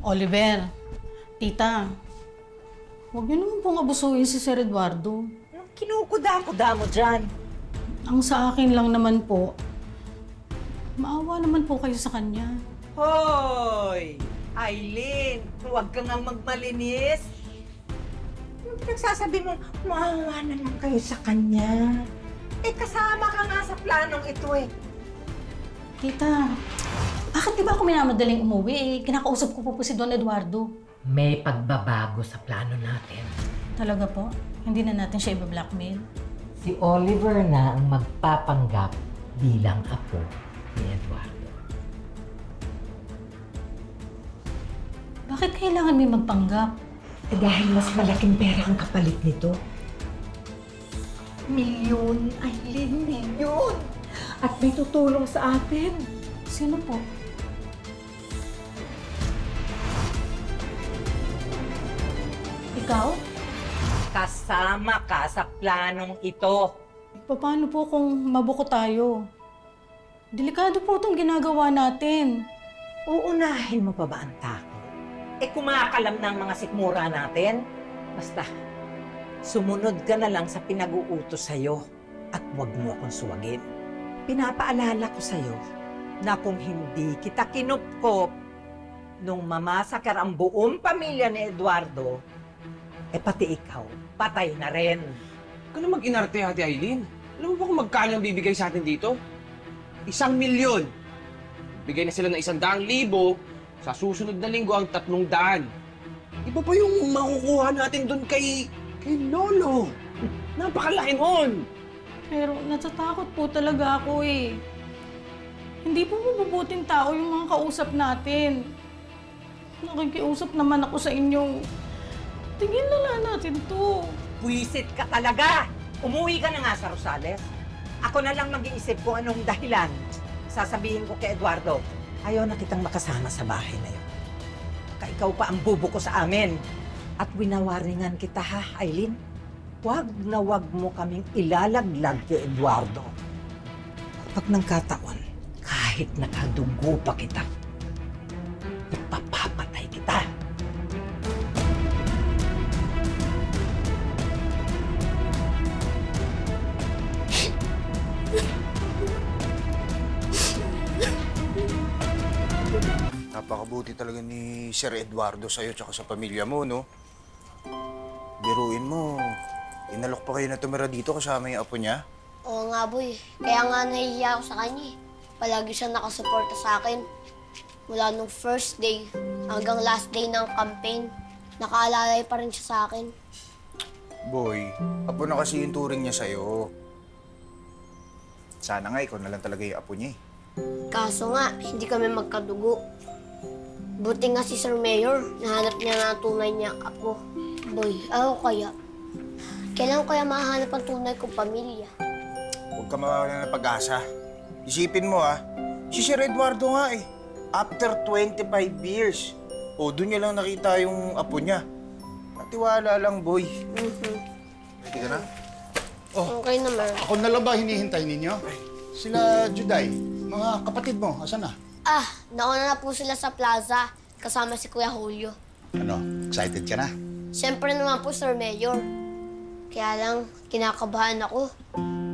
Oliver, tita, huwag niyo naman pong abusuhin si Sir Eduardo. Anong kinukuda-kuda mo dyan? Ang sa akin lang naman po, maawa naman po kayo sa kanya. Hoy! Aileen, huwag ka nga magmalinis. Anong pinagsasabi mo, maawa naman kayo sa kanya? Eh, kasama ka nga sa planong ito eh. Tita, bakit di ba ako minamadaling umuwi? Kinakausap ko po si Don Eduardo. May pagbabago sa plano natin. Talaga po? Hindi na natin siya i-blackmail? Si Oliver na ang magpapanggap bilang apo ni Eduardo. Bakit kailangan may magpanggap? Eh dahil mas malaking pera ang kapalit nito. Milyon, Aileen, milyon! At may tutulong sa atin. Sino po? Ikaw? Kasama ka sa planong ito. Paano po kung mabuko tayo? Delikado po itong ginagawa natin. Uunahin mo pa ba ang takot? Eh kumakalam ng mga sikmura natin. Basta, sumunod ka na lang sa pinag-uutos sa'yo at huwag mo akong suwagin. Pinapaalala ko sa'yo na kung hindi kita kinupkop nung mamasakar ang buong pamilya ni Eduardo, eh pati ikaw, patay na rin. Huwag ka na mag-inarte, Ate Aileen. Alam mo ba kung magkano ang bibigay sa atin dito? 1,000,000. Bigay na sila ng 100,000. Sa susunod na linggo ang 300. Iba pa yung makukuha natin doon kay Lolo. Napakalaki nun. Pero natatakot po talaga ako eh. Hindi po mabubuting tao yung mga kausap natin. Nakikiusap naman ako sa inyo. Tingin na lang natin to. Puwisit ka talaga! Umuwi ka na nga sa Rosales. Ako na lang mag-iisip kung anong dahilan. Sasabihin ko kay Eduardo, ayaw na kitang makasama sa bahay na yun. Baka ikaw pa ang bubo ko sa amin. At winawarningan kita ha, Aileen. Huwag na huwag mo kaming ilalaglag kay Eduardo. Kapag nagkataon, kahit nakadugo pa kita, ipapapatay kita. Napakabuti talaga ni Sir Eduardo sa'yo tsaka sa pamilya mo, no? Biruin mo, inalok pa kayo na tumira dito kasama yung apo niya? Oo nga, boy. Kaya nga nahihiya ako sa kanya eh. Palagi siya nakasuporta sa akin. Mula nung first day hanggang last day ng campaign, nakaalalay pa rin siya sa akin. Boy, apo na kasi yung turing niya sa'yo. Sana nga ikaw na lang talaga yung apo niya eh. Kaso nga, hindi kami magkadugo. Buti nga si Sir Mayor, nahanap niya na ang tunay niyang apo. Boy, ako kaya? Kailan ko kaya mahanap ang tunay kong pamilya? Huwag ka mawala ng pag-asa. Isipin mo si Sir Eduardo nga eh. After 25 years, doon niya lang nakita yung apo niya. Natiwala lang, boy. Ready ka na? Okay naman. Ako na lang ba hinihintay ninyo? Sila Juday, mga kapatid mo, asan na? Nauna na po sila sa plaza, kasama si Kuya Julio. Ano, excited ka na? Siyempre naman po, Sir Mayor. Kaya lang, kinakabahan ako.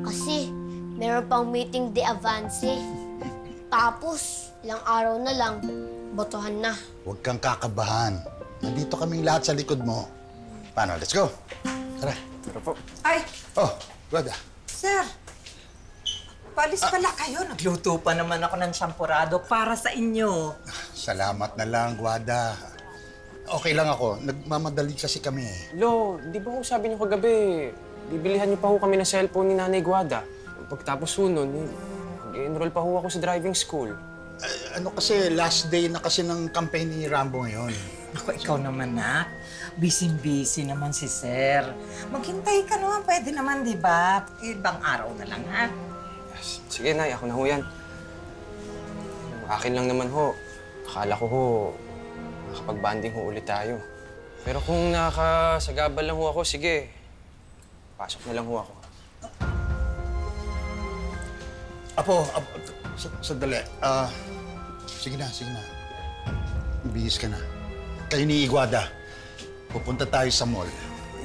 Kasi, meron pang meeting de avance. Tapos, ilang araw na lang, botohan na. Huwag kang kakabahan. Nandito kaming lahat sa likod mo. Paano, let's go. Tara. Tara po. Ay, Oh, Guada. sir! Palis pala kayo. Nagluto pa naman ako ng champurado para sa inyo. Salamat na lang, Guada. Okay lang ako. Nagmamadali kasi kami eh. Lo, di ba ho sabi niyo kagabi, bibilihan niyo pa ho kami ng cellphone ni Nanay Guada. Pagtapos ho nun, mag-enroll pa ho ako sa driving school. Ano kasi, last day na kasi ng campaign ni Rambo ngayon. Ako, ikaw naman na. Busy-busy naman si Sir. Maghintay ka naman. Pwede naman, di ba? Ibang araw na lang, ha? Sige, Nay, ako na ho yan. Akin lang naman ho. Akala ko ho, makakapag-banding ho ulit tayo. Pero kung nakakasagabal lang ho ako, sige. Pasok na lang ho ako. Apo, sandali. Sige na, sige na. Bihis ka na. kayo ni Iguada. Pupunta tayo sa mall.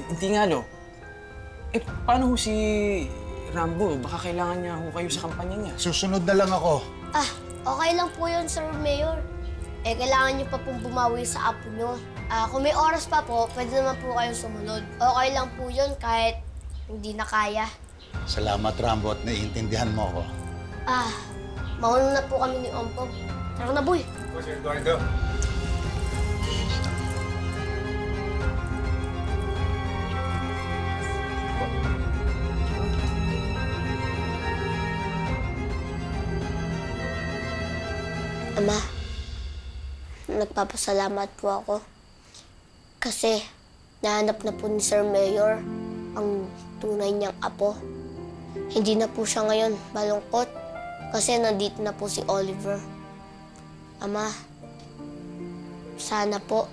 Hindi nga, Lo. Eh, paano ho si Rambo? Baka kailangan niya ho kayo sa kampanya niya. Susunod na lang ako. Ah, okay lang po yun, Sir Mayor. Eh, kailangan niyo pa pong bumawi sa apo niyo. Kung may oras pa po, pwede naman po kayong sumunod. Okay lang po yun kahit hindi na kaya. Salamat, Rambo, at naiintindihan mo ako. Mauna na po kami ni Ompong. Tara na, boy. Boss Eduardo. Ama, nagpapasalamat po ako. Kasi nahanap na po ni Sir Mayor ang tunay niyang apo. Hindi na po siya ngayon malungkot kasi nandito na po si Oliver. Ama, sana po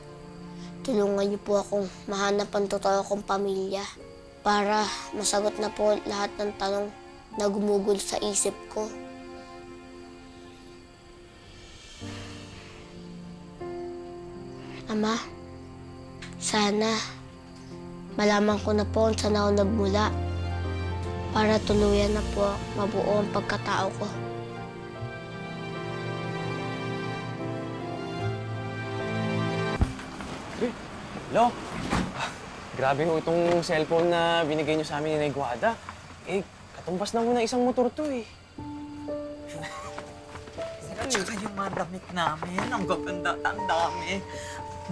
tulungan niyo po akong mahanap ang totoo kong pamilya para masagot na po lahat ng tanong na gumugol sa isip ko. Ama, sana malaman ko na po kung saan ako nagmula para tuluyan na po mabuo ang pagkatao ko. Lo, grabe ho itong cellphone na binigay niyo sa amin ni Iguada. Eh, katumbas na ho ng isang motor to eh. At saka yung mga damit namin, ang gaganda, ang dami.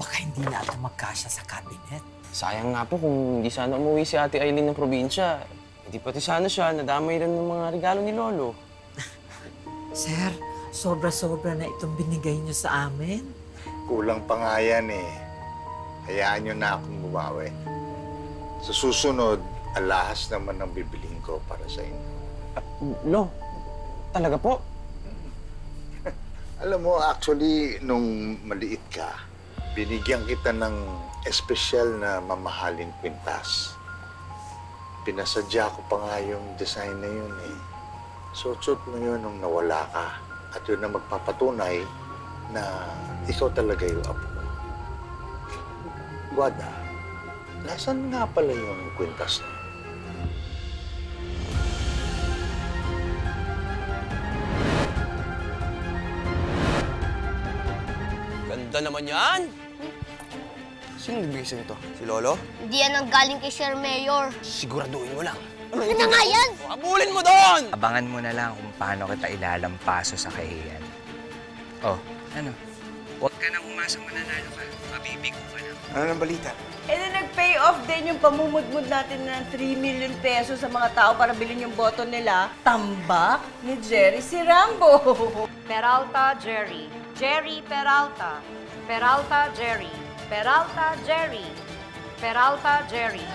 Baka hindi na ito magkasya sa cabinet. Sayang nga po kung hindi sana umuwi si Ate Aileen ng probinsya. Hindi pati sana siya nadamay rin ng mga regalo ni Lolo. Sir, sobra-sobra na itong binigay niyo sa amin. Kulang pa nga yan eh. Hayaan nyo na akong bumawi. Sa susunod, alahas naman ang bibiliin ko para sa inyo. Lo, talaga po? Alam mo, actually, nung maliit ka, binigyan kita ng espesyal na mamahaling kwintas. Pinasadya ko pa nga yung design na yun eh. Suot-suot mo yun nung nawala ka. At yun na magpapatunay na ikaw talaga yung apo ko. Guada, nasan nga pala yung kwintas na yun? Ganda naman yan! Sino nagbigay sa ito? Si Lolo? Hindi yan ang galing kay Sir Mayor. Siguraduhin mo lang. Ano na nga yan? Abulin mo doon! Abangan mo na lang kung paano kita ilalampaso sa kahiyan. Oh, ano? Huwag ka nang umasang mananalo ka. Mabibigo ka na. Ano ng balita? Eh na nag-pay off din yung pamumudmud natin ng 3 million pesos sa mga tao para bilhin yung boto nila. Tambak ni Jerry si Rambo. Peralta Jerry. Jerry Peralta. Peralta Jerry. Peralta Jerry. Peralta Jerry.